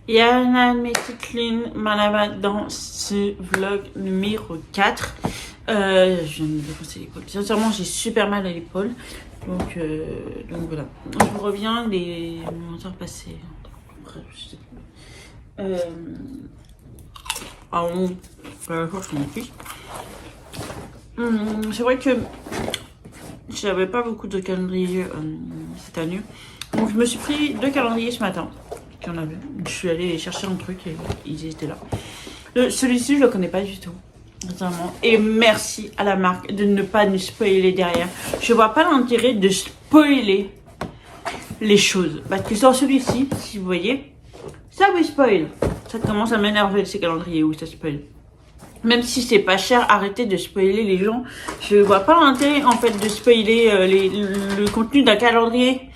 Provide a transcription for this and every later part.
Yana Mekitlin Manava dans ce vlog numéro 4. Je viens de me défoncer l'épaule. Sincèrement, j'ai super mal à l'épaule. Donc voilà. Je vous reviens les heures passées. Bref, je sais plus. C'est vrai que j'avais pas beaucoup de calendrier cette année. Donc je me suis pris 2 calendriers ce matin. Je suis allée chercher un truc et ils étaient là. Celui-ci, je le connais pas du tout. Sincèrement. Et merci à la marque de ne pas nous spoiler derrière. Je vois pas l'intérêt de spoiler les choses. Parce que sur celui-ci, si vous voyez, ça vous spoil. Ça commence à m'énerver ces calendriers où ça spoil. Même si c'est pas cher, arrêtez de spoiler les gens. Je vois pas l'intérêt en fait de spoiler le contenu d'un calendrier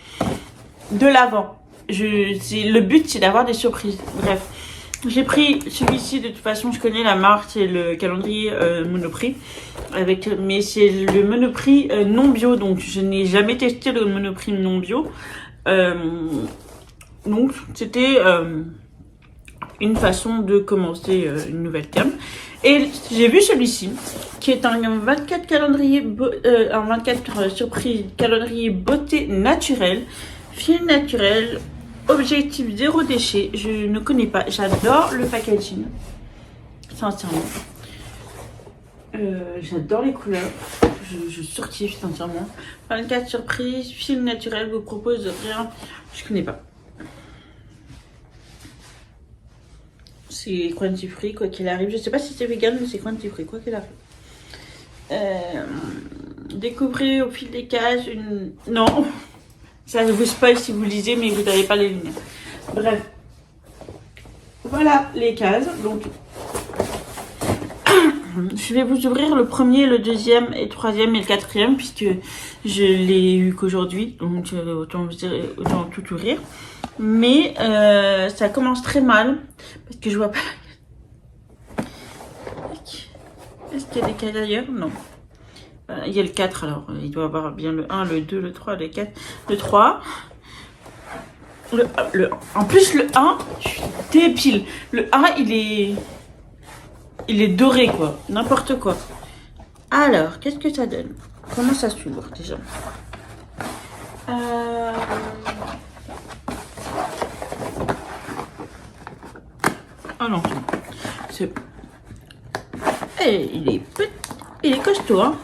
de l'avant. Le but c'est d'avoir des surprises. Bref, j'ai pris celui-ci, de toute façon je connais la marque, c'est le calendrier Monoprix, mais c'est le Monoprix non bio, donc je n'ai jamais testé le Monoprix non bio. Donc c'était une façon de commencer une nouvelle gamme. Et j'ai vu celui-ci qui est un 24 calendrier, un 24 surprise calendrier beauté naturelle, fil naturel, objectif 0 déchet. Je ne connais pas. J'adore le packaging. Sincèrement. J'adore les couleurs. Je surkiffe sincèrement. 24 surprises, fil naturel vous propose rien. Je connais pas. C'est crunchy free quoi qu'il arrive. Je sais pas si c'est vegan mais c'est crunchy free quoi qu'il arrive. Découvrez au fil des cases une... Non. Ça vous spoil si vous lisez, mais vous n'avez pas les lunettes. Bref. Voilà les cases. Donc, je vais vous ouvrir le premier, le deuxième, et le troisième et le quatrième, puisque je l'ai eu qu'aujourd'hui. Donc, autant tout ouvrir. Mais ça commence très mal, parce que je vois pas... Est-ce qu'il y a des cases ailleurs? Non. Il y a le 4 alors, il doit y avoir bien le 1, le 2, le 3, le 4, le 3. En plus le 1, je suis débile. Le 1 il est doré quoi, n'importe quoi. Alors, qu'est-ce que ça donne? Comment ça s'ouvre déjà? Ah non, c'est... il est costaud hein.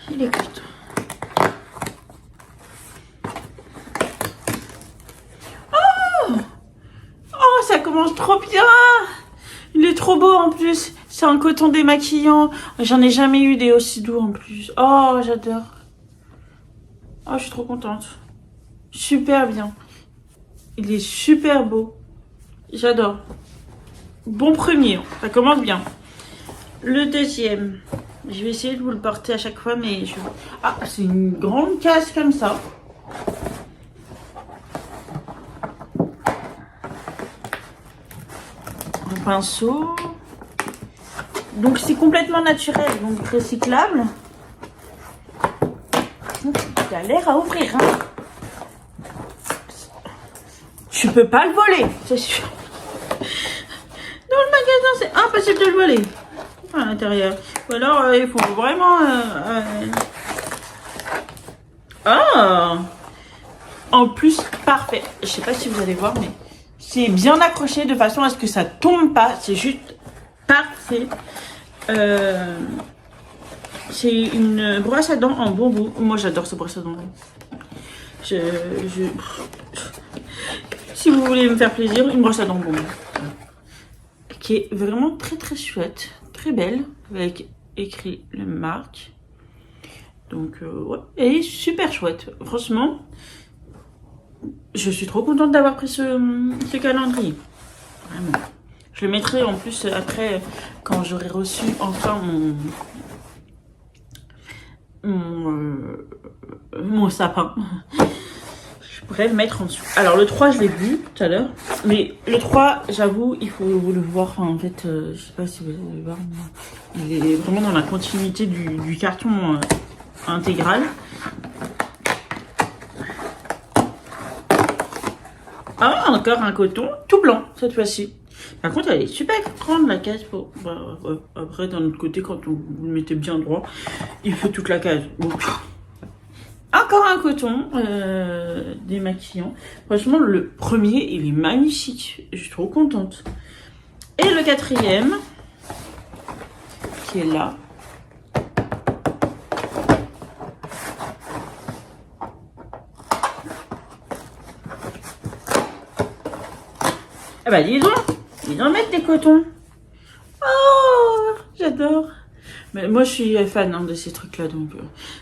Il est costaud. Oh, ça commence trop bien. Il est trop beau en plus. C'est un coton démaquillant. J'en ai jamais eu des aussi doux en plus. Oh, j'adore. Oh, je suis trop contente. Super bien. Il est super beau. J'adore. Bon premier. Ça commence bien. Le deuxième. Je vais essayer de vous le porter à chaque fois, mais Ah, c'est une grande case comme ça. Un pinceau. Donc c'est complètement naturel, donc recyclable. Il a l'air à ouvrir, hein. Tu peux pas le voler, c'est sûr. Dans le magasin, c'est impossible de le voler. À l'intérieur. Ou alors il faut vraiment en plus parfait. Je sais pas si vous allez voir mais c'est bien accroché de façon à ce que ça tombe pas. C'est juste parfait. C'est une brosse à dents en bambou. Moi j'adore ce brosse à dents. Si vous voulez me faire plaisir, une brosse à dents bambou qui est vraiment très très chouette. Très belle, avec écrit le marque. Donc, ouais, et super chouette. Franchement, je suis trop contente d'avoir pris ce calendrier. Vraiment. Je le mettrai en plus après, quand j'aurai reçu enfin mon sapin. Je pourrais le mettre en dessous. Alors le 3 je l'ai vu tout à l'heure. Mais le 3 j'avoue il faut vous le voir. Enfin, en fait je sais pas si vous allez le voir. Il est vraiment dans la continuité du carton 1 intégral. Ah, encore un coton tout blanc cette fois-ci. Par contre, elle est super grande la case. Pour... après, d'un autre côté, quand vous le mettez bien droit, il fait toute la case. Donc, encore un coton démaquillant. Franchement, le premier, il est magnifique. Je suis trop contente. Et le quatrième, qui est là. Ah bah dis donc, ils en mettent des cotons. Oh, j'adore. Mais moi je suis fan de ces trucs là, donc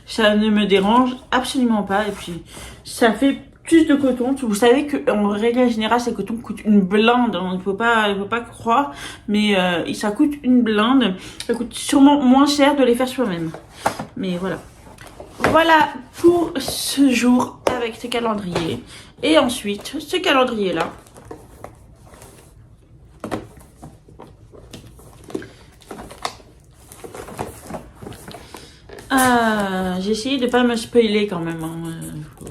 ça ne me dérange absolument pas. Et puis ça fait plus de coton. Vous savez qu'en règle générale ces cotons coûtent une blinde, il ne faut pas croire, mais ça coûte une blinde. Ça coûte sûrement moins cher de les faire soi-même. Mais voilà. Voilà pour ce jour avec ce calendrier. Et ensuite ce calendrier là. J'ai essayé de pas me spoiler quand même. Faut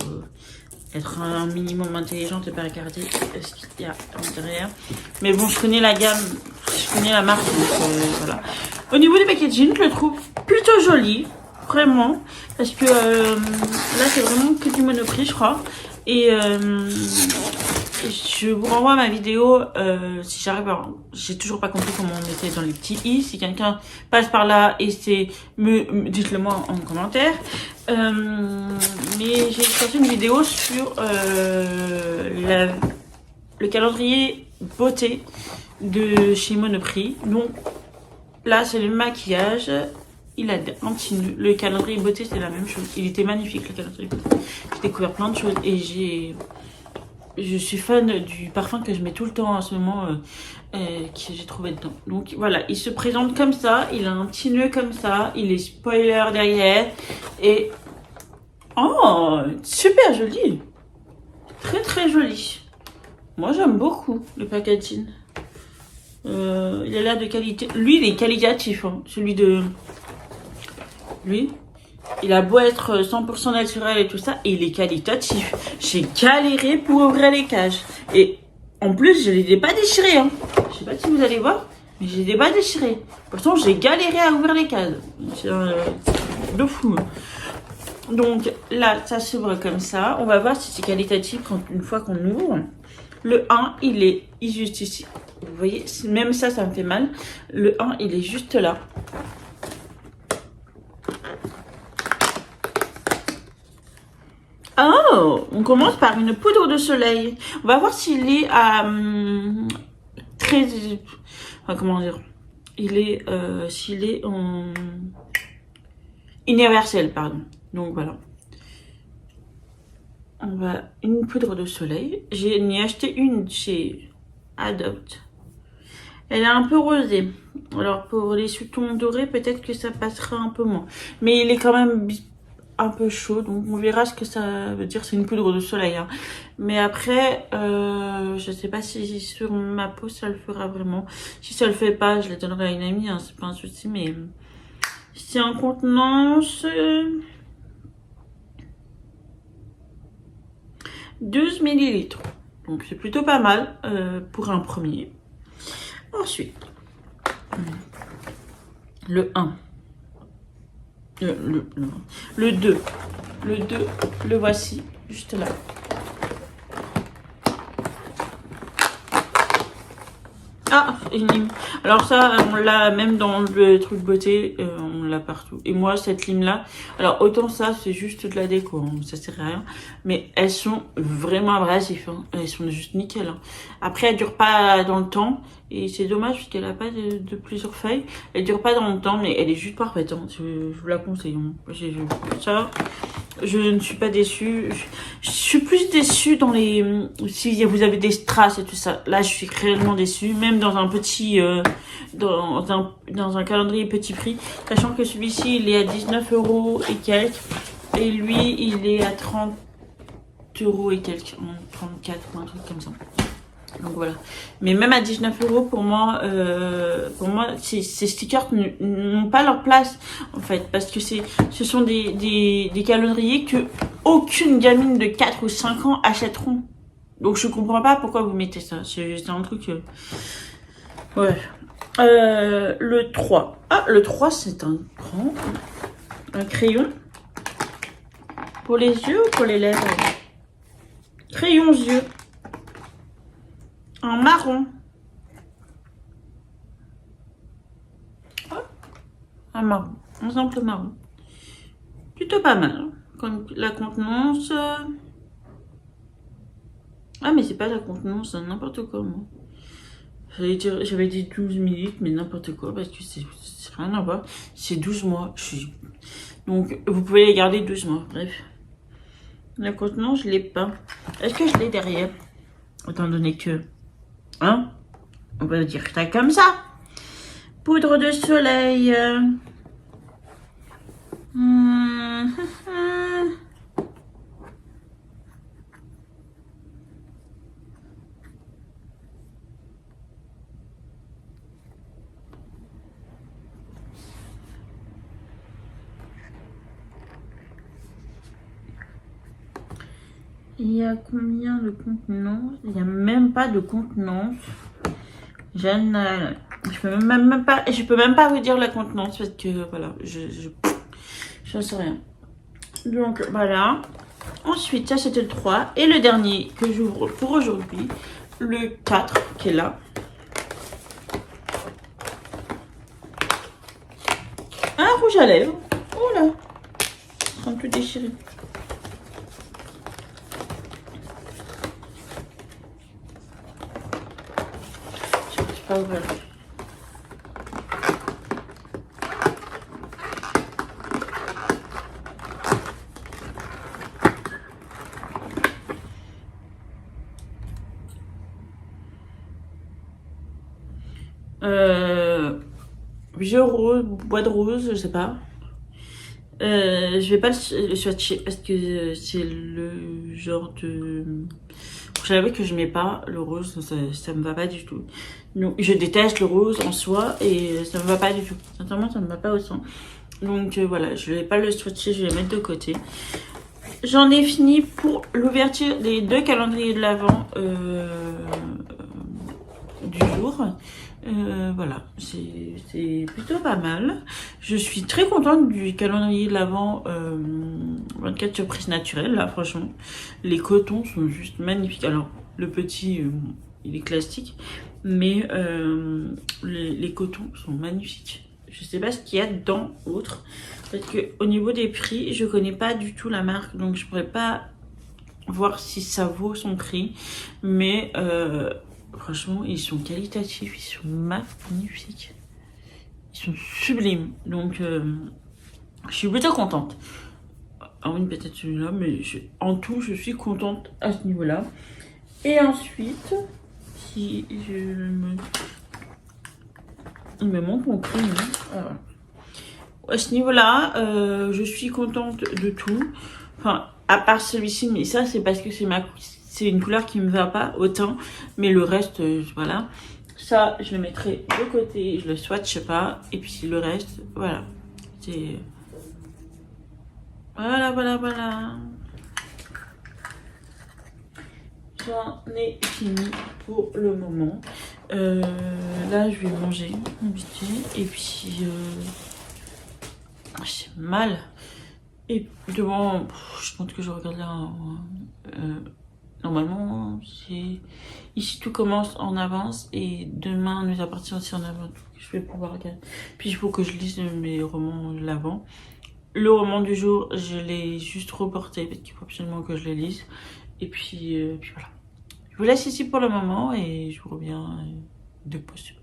être un minimum intelligente et pas regarder ce qu'il y a derrière. Mais bon, je connais la gamme, je connais la marque, donc voilà. Au niveau du packaging, je le trouve plutôt joli, vraiment, parce que là c'est vraiment que du Monoprix, je crois. Et je vous renvoie ma vidéo si j'arrive à... J'ai toujours pas compris comment on mettait dans les petits i. Si quelqu'un passe par là et c'est... dites-le moi en commentaire. Mais j'ai sorti une vidéo sur le calendrier beauté de chez Monoprix. Donc là c'est le maquillage. Il a anti-nu. Le calendrier beauté c'est la même chose. Il était magnifique le calendrier beauté. J'ai découvert plein de choses et je suis fan du parfum que je mets tout le temps en ce moment, que j'ai trouvé dedans. Donc voilà, il se présente comme ça, il a un petit nœud comme ça, il est spoiler derrière. Et... oh, super joli. Très très joli. Moi j'aime beaucoup le packaging. Il a l'air de qualité. Lui il est qualitatif, hein. Celui de... lui... il a beau être 100% naturel et tout ça, et il est qualitatif. J'ai galéré pour ouvrir les cages. Et en plus, je les ai pas déchirés. Hein. Je sais pas si vous allez voir, mais je les ai pas déchirés. Pourtant, j'ai galéré à ouvrir les cages. C'est de fou. Donc là, ça s'ouvre comme ça. On va voir si c'est qualitatif une fois qu'on ouvre. Le 1, il est juste ici. Vous voyez, même ça me fait mal. Le 1, il est juste là. Oh, on commence par une poudre de soleil. On va voir s'il est à très... enfin, comment dire, il est s'il est en universel, pardon. Donc voilà. On va une poudre de soleil. J'ai acheté une chez Adopt. Elle est un peu rosée. Alors pour les sous-tons dorés, peut-être que ça passera un peu moins. Mais il est quand même un peu chaud, donc on verra ce que ça veut dire. C'est une poudre de soleil, hein. Mais après je sais pas si sur ma peau ça le fera vraiment. Si ça le fait pas, je les donnerai à une amie, hein, c'est pas un souci. Mais c'est en contenance 12 ml, donc c'est plutôt pas mal pour un premier. Ensuite le 1, le 2, le voici juste là. Ah, une lime. Alors ça, on l'a même dans le truc beauté, on l'a partout. Et moi, cette lime là, alors autant ça, c'est juste de la déco, hein, ça sert à rien. Mais elles sont vraiment abrasives, hein. Elles sont juste nickel, hein. Après, elles durent pas dans le temps. Et c'est dommage parce qu'elle a pas de plusieurs feuilles. Elle dure pas dans le temps, mais elle est juste parfaite, hein. Je vous la conseille, hein. Ça, je ne suis pas déçue. Je suis plus déçue dans les... si vous avez des strass et tout ça. Là, je suis réellement déçue. Même dans un petit... dans un calendrier petit prix. Sachant que celui-ci, il est à 19 € et quelques. Et lui, il est à 30 € et quelques. 34 ou un truc comme ça. Donc voilà. Mais même à 19 € pour moi, ces stickers n'ont pas leur place en fait, parce que ce sont des calendriers que aucune gamine de 4 ou 5 ans achèteront. Donc je comprends pas pourquoi vous mettez ça. C'est un truc. Ouais. Le 3. Ah, le 3 c'est un crayon. Pour les yeux ou pour les lèvres? Crayon yeux. En marron. Oh, un marron. Un simple marron. Plutôt pas mal. Comme la contenance. Ah, mais c'est pas la contenance, n'importe quoi, moi. J'avais dit 12 millilitres, mais n'importe quoi, parce que c'est rien à voir. C'est 12 mois. Donc, vous pouvez les garder 12 mois. Bref. La contenance, je l'ai pas. Est-ce que je l'ai derrière? Étant donné que... Hein? On va dire ça comme ça. Poudre de soleil. Il y a combien de contenance? Il n'y a même pas de contenance. Génial. Je peux même pas vous dire la contenance parce que voilà, je sais rien. Donc voilà. Ensuite, ça c'était le 3. Et le dernier que j'ouvre pour aujourd'hui, le 4 qui est là. Un rouge à lèvres. Oh là. C'est en train de tout déchirer. Pas ouvert. Vieux rose, bois de rose, je sais pas. Je vais pas le swatcher parce que c'est le genre de prochain que je mets pas le rose, ça me va pas du tout. Donc, je déteste le rose en soi et ça me va pas du tout. Sincèrement, ça me va pas au sang. Donc voilà, je vais pas le swatcher, je vais le mettre de côté. J'en ai fini pour l'ouverture des 2 calendriers de l'Avent du jour. Voilà, c'est plutôt pas mal. Je suis très contente du calendrier de l'Avent 24 surprises naturelles, là, franchement. Les cotons sont juste magnifiques. Alors, le petit, il est classique, mais les cotons sont magnifiques. Je sais pas ce qu'il y a dedans autre, parce que au niveau des prix, je connais pas du tout la marque, donc je pourrais pas voir si ça vaut son prix, mais franchement, ils sont qualitatifs, ils sont magnifiques. Ils sont sublimes. Donc, je suis plutôt contente. Ah oui, peut-être celui-là, mais en tout, je suis contente à ce niveau-là. Et ensuite, si il me manque mon crayon. Voilà. À ce niveau-là, je suis contente de tout. Enfin, à part celui-ci, mais ça, c'est parce que c'est une couleur qui me va pas autant, mais le reste, voilà. Ça, je le mettrai de côté, je le swatche pas, et puis le reste, voilà. C'est... Voilà. J'en ai fini pour le moment. Là, je vais manger mon bité, et puis... j'ai mal. Et devant, je pense que je regarde là... Normalement, ici tout commence en avance et demain nous appartient aussi en avance. Je vais pouvoir regarder. Puis il faut que je lise mes romans de l'avant. Le roman du jour, je l'ai juste reporté parce qu'il faut absolument que je le lise. Et puis voilà. Je vous laisse ici pour le moment et je vous reviens de pause.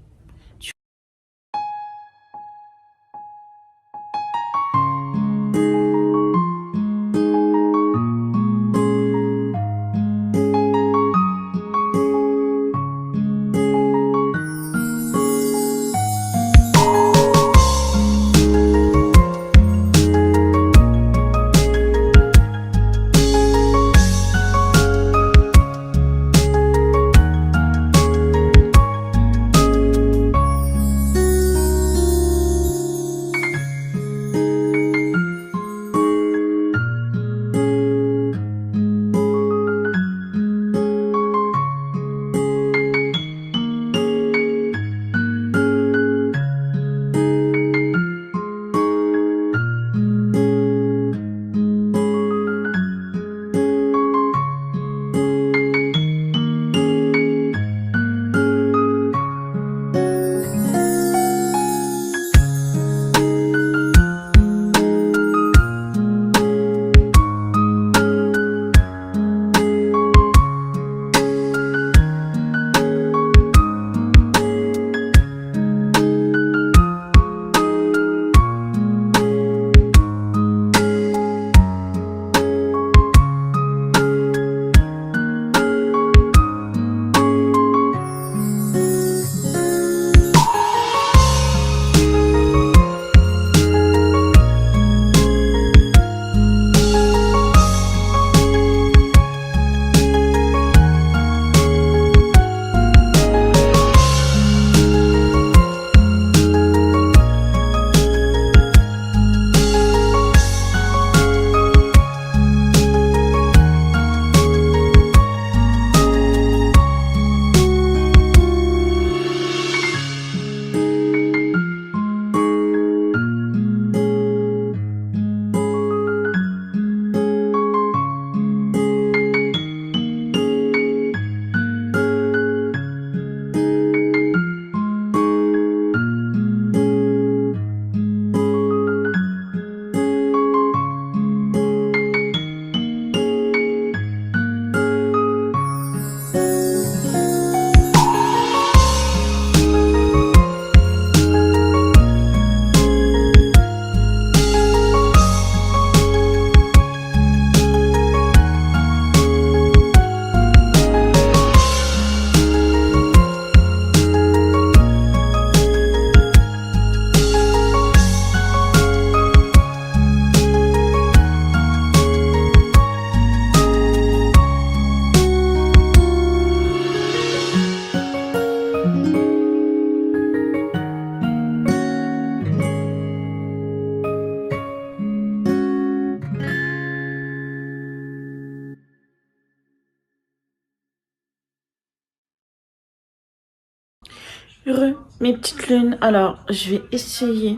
Heureux, mes petites lunes. Alors, je vais essayer.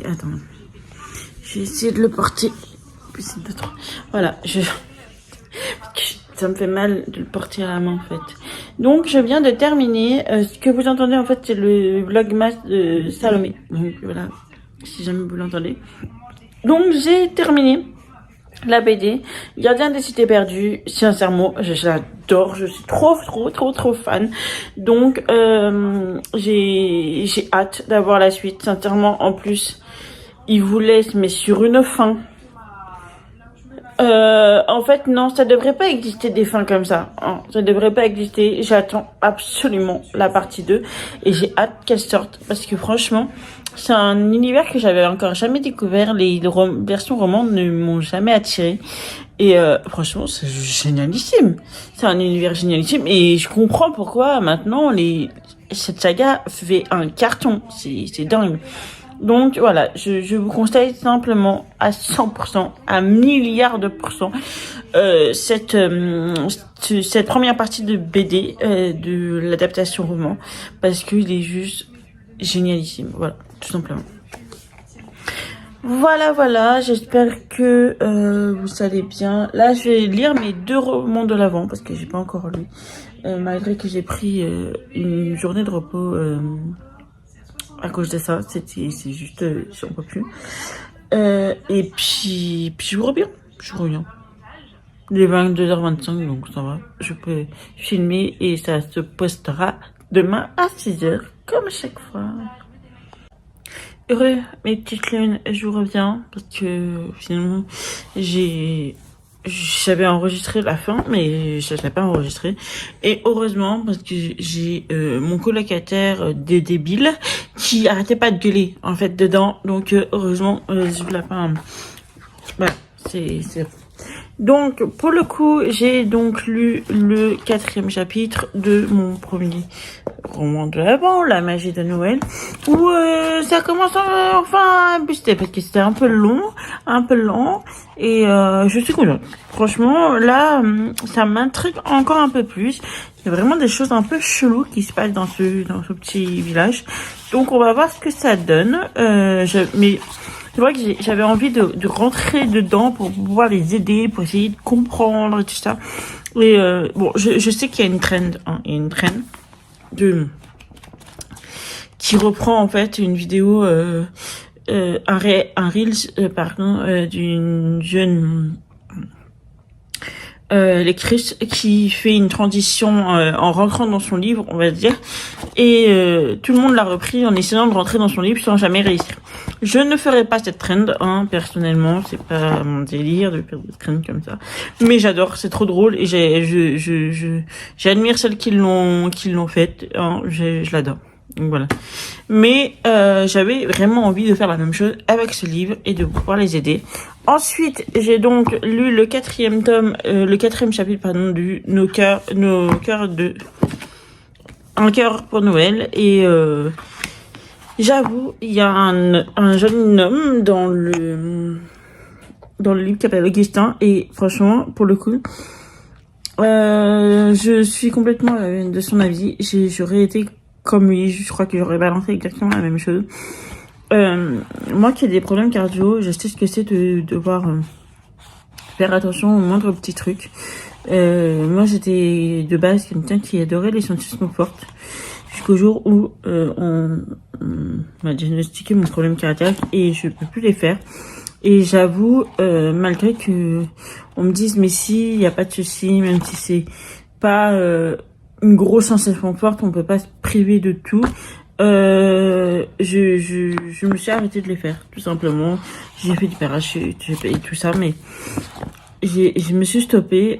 Attends. Je vais essayer de le porter. Voilà, ça me fait mal de le porter à la main, en fait. Donc, je viens de terminer. Ce que vous entendez, en fait, c'est le vlogmas de Salomé. Donc, voilà, si jamais vous l'entendez. Donc, j'ai terminé la BD Gardien des cités perdues. Sincèrement, je l'adore, je suis trop fan. Donc j'ai hâte d'avoir la suite. Sincèrement, en plus il vous laisse mais sur une fin. En fait non, ça devrait pas exister des fins comme ça, hein. Ça devrait pas exister. J'attends absolument la partie 2 et j'ai hâte qu'elle sorte parce que franchement c'est un univers que j'avais encore jamais découvert. Les versions romances ne m'ont jamais attiré. Et franchement, c'est génialissime. C'est un univers génialissime. Et je comprends pourquoi maintenant cette saga fait un carton. C'est dingue. Donc voilà, je vous conseille simplement à 100%, à 1 milliard de pourcents, cette première partie de BD, de l'adaptation roman, parce qu'il est juste génialissime. Voilà, tout simplement. Voilà, j'espère que vous allez bien. Là, je vais lire mes 2 romans de l'avant, parce que j'ai pas encore lu, malgré que j'ai pris une journée de repos à cause de ça. C'est juste, j'en peux plus. Et puis je vous reviens. Il est 22h25, donc ça va. Je peux filmer et ça se postera demain à 6h, comme à chaque fois. Heureux, mes petites lunes, je vous reviens parce que finalement j'avais enregistré la fin, mais je l'ai pas enregistré. Et heureusement, parce que j'ai mon colocataire débile qui arrêtait pas de gueuler en fait dedans. Donc heureusement, je vous l'ai pas. Voilà, c'est. Donc, pour le coup, j'ai donc lu le 4e chapitre de mon premier roman de l'avant, La magie de Noël, où ça commence enfin à buster, parce que c'était un peu long, un peu lent, et je suis contente. Franchement, là, ça m'intrigue encore un peu plus. Il y a vraiment des choses un peu cheloues qui se passent dans ce petit village. Donc, on va voir ce que ça donne. Mais c'est vrai que j'avais envie de rentrer dedans pour pouvoir les aider, pour essayer de comprendre et tout ça. Et bon, je sais qu'il y a une trend, hein, il y a une trend qui reprend en fait une vidéo, un reels, pardon, d'une jeune lectrice qui fait une transition en rentrant dans son livre, on va dire, et tout le monde l'a repris en essayant de rentrer dans son livre sans jamais réussir. Je ne ferai pas cette trend, hein, personnellement, c'est pas mon délire de faire des trends comme ça, mais j'adore, c'est trop drôle et j'admire celles qui l'ont faite, hein, je l'adore. Donc voilà. Mais j'avais vraiment envie de faire la même chose avec ce livre et de pouvoir les aider. Ensuite, j'ai donc lu le 4e tome, le 4e chapitre, pardon, du Un cœur pour Noël. Et j'avoue, il y a un jeune homme dans le livre qui s'appelle Augustin. Et franchement, pour le coup, je suis complètement de son avis. J'aurais été comme lui, je crois que j'aurais balancé exactement la même chose. Moi qui ai des problèmes cardio, je sais ce que c'est de devoir faire attention aux moindres petits trucs. Moi j'étais de base quelqu'un qui adorait les sensations fortes, jusqu'au jour où on m'a diagnostiqué mon problème cardiaque et je peux plus les faire. Et j'avoue, malgré que on me dise mais si, il n'y a pas de souci, même si c'est pas une grosse sensation forte, on peut pas se priver de tout. Je me suis arrêtée de les faire, tout simplement. J'ai fait du parachute, j'ai fait tout ça, mais je me suis stoppée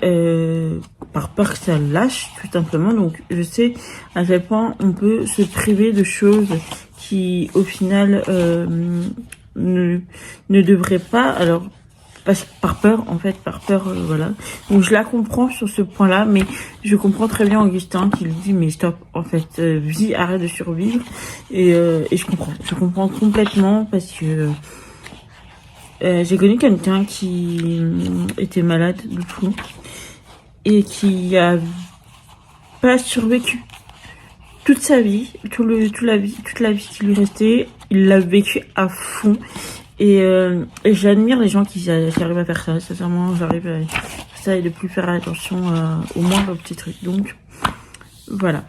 par peur que ça lâche, tout simplement. Donc, je sais à quel point on peut se priver de choses qui, au final, ne devraient pas. Alors, par peur, en fait, voilà. Donc je la comprends sur ce point-là, mais je comprends très bien Augustin qui lui dit mais stop, en fait, vis, arrête de survivre. Et je comprends complètement parce que j'ai connu quelqu'un qui était malade du tout et qui a pas survécu toute sa vie, toute la vie qui lui restait, il l'a vécu à fond. Et j'admire les gens qui arrivent à faire ça. Sincèrement, j'arrive à faire ça et de plus faire attention au moindre petit truc. Donc, voilà.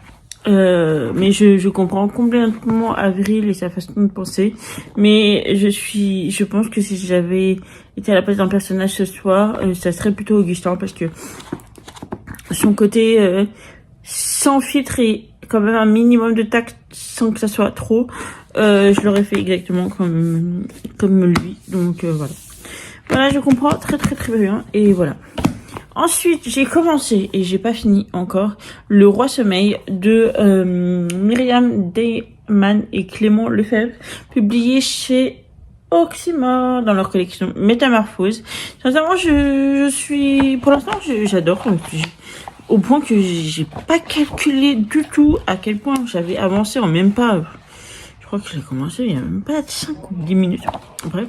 Mais je comprends complètement Avril et sa façon de penser. Mais je pense que si j'avais été à la place d'un personnage ce soir, ça serait plutôt Augustin parce que son côté sans filtre et quand même un minimum de tact sans que ça soit trop, je l'aurais fait exactement comme lui. Donc voilà. Voilà, je comprends très bien. Et voilà. Ensuite, j'ai commencé, et j'ai pas fini encore, Le Roi Sommeil de Myriam Dayman et Clément Lefebvre, publié chez Oxymore dans leur collection Métamorphose. Sincèrement, je suis... Pour l'instant, j'adore. Au point que j'ai pas calculé du tout à quel point j'avais avancé en même pas... Je crois que j'ai commencé il y a même pas 5 ou 10 minutes. Bref.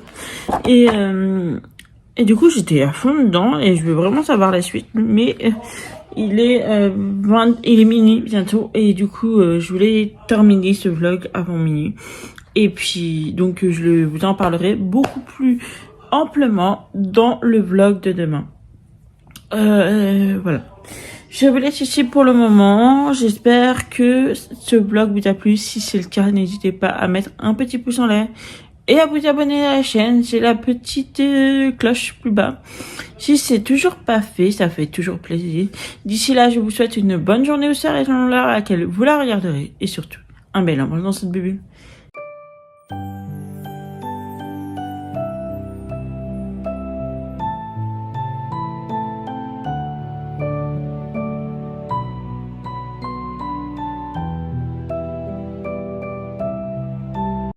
Et du coup, j'étais à fond dedans et je veux vraiment savoir la suite. Mais il est minuit bientôt et du coup, je voulais terminer ce vlog avant minuit. Et puis, donc, je vous en parlerai beaucoup plus amplement dans le vlog de demain. Voilà. Je vous laisse ici pour le moment. J'espère que ce vlog vous a plu. Si c'est le cas, n'hésitez pas à mettre un petit pouce en l'air et à vous abonner à la chaîne. C'est la petite cloche plus bas. Si c'est toujours pas fait, ça fait toujours plaisir. D'ici là, je vous souhaite une bonne journée ou soirée selon l'heure à laquelle vous la regarderez. Et surtout, un bel embrasse dans cette bulle.